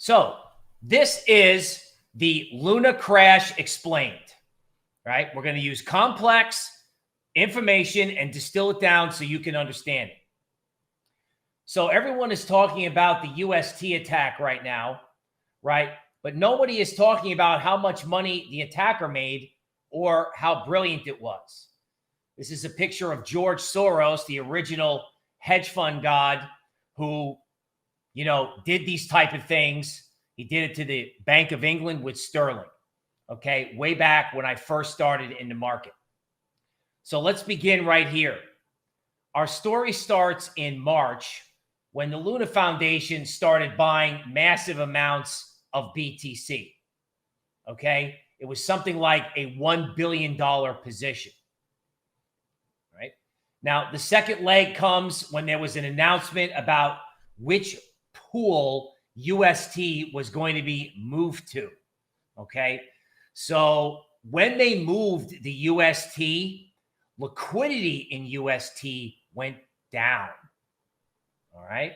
So this is the Luna Crash Explained, right? We're going to use complex information and distill it down so you can understand it. So everyone is talking about the UST attack right now, right? But nobody is talking about how much money the attacker made or how brilliant it was. This is a picture of George Soros, the original hedge fund god who, did these type of things. He did it to the Bank of England with sterling, okay, way back when I first started in the market. So let's begin right here. Our story starts in March when the Luna Foundation started buying massive amounts of BTC, okay? It was something like a $1 billion position, right? Now, the second leg comes when there was an announcement about which pool UST was going to be moved to, okay? So when they moved the UST, liquidity in UST went down, all right?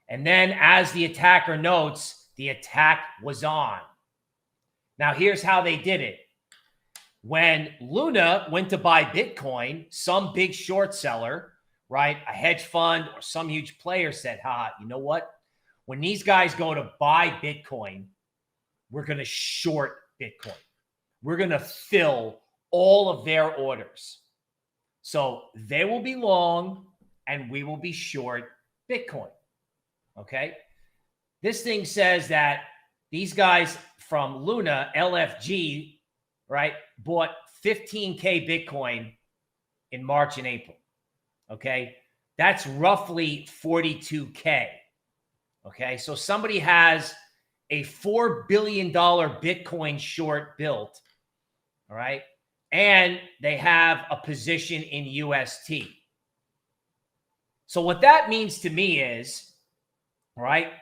And then as the attacker notes, the attack was on. Now, here's how they did it. When Luna went to buy Bitcoin, some big short seller, right, a hedge fund or some huge player said, you know what? When these guys go to buy Bitcoin, we're going to short Bitcoin. We're going to fill all of their orders. So they will be long and we will be short Bitcoin. Okay. This thing says that these guys from Luna, LFG, right, bought 15K Bitcoin in March and April. Okay. That's roughly 42K. Okay. So somebody has a $4 billion Bitcoin short built. All right. And they have a position in UST. So what that means to me is, right,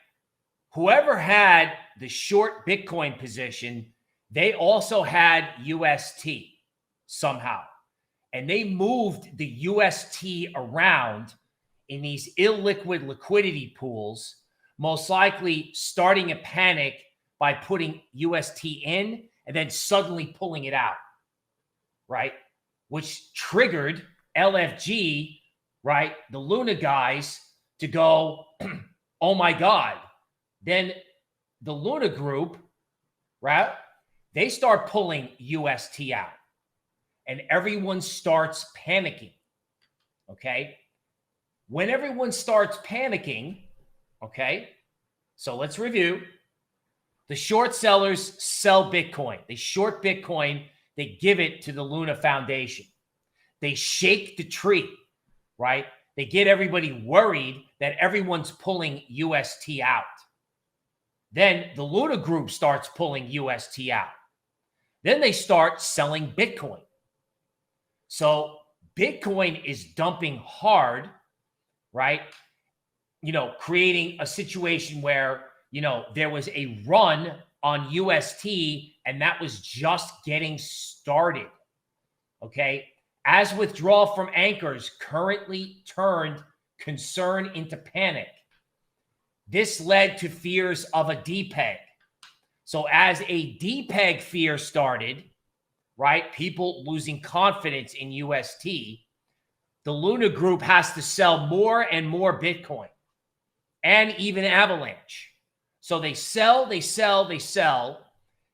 whoever had the short Bitcoin position, they also had UST somehow. And they moved the UST around in these illiquid liquidity pools, most likely starting a panic by putting UST in and then suddenly pulling it out, right? Which triggered LFG, right, the Luna guys, to go, oh my God. Then the Luna group, right, they start pulling UST out and everyone starts panicking, okay? When everyone starts panicking, okay, so let's review. The short sellers sell Bitcoin. They short Bitcoin. They give it to the Luna Foundation. They shake the tree, right? They get everybody worried that everyone's pulling UST out. Then the Luna group starts pulling UST out. Then they start selling Bitcoin. So Bitcoin is dumping hard, right? Creating a situation where, there was a run on UST and that was just getting started, okay? As withdrawal from anchors currently turned concern into panic. This led to fears of a Depeg. So as a Depeg fear started, right, people losing confidence in UST, the Luna group has to sell more and more Bitcoin and even Avalanche. So they sell.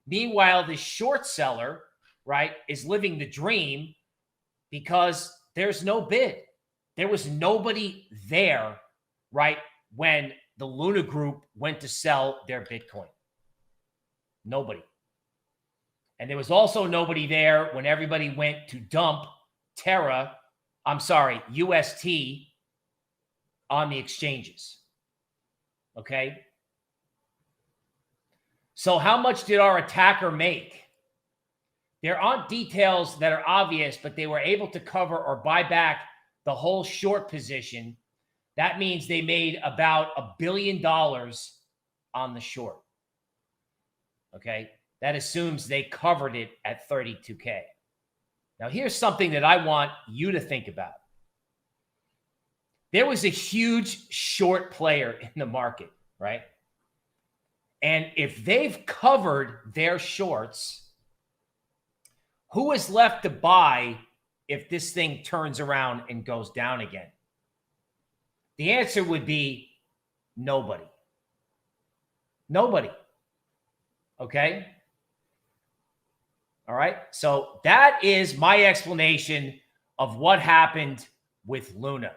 Meanwhile, the short seller, right, is living the dream because there's no bid. There was nobody there, right, when the Luna group went to sell their Bitcoin. Nobody. And there was also nobody there when everybody went to dump UST on the exchanges. Okay? So how much did our attacker make? There aren't details that are obvious, but they were able to cover or buy back the whole short position. That means they made about $1 billion on the short. Okay? That assumes they covered it at 32K. Now, here's something that I want you to think about. There was a huge short player in the market, right? And if they've covered their shorts, who is left to buy if this thing turns around and goes down again? The answer would be nobody. Nobody. Okay? All right. So that is my explanation of what happened with Luna.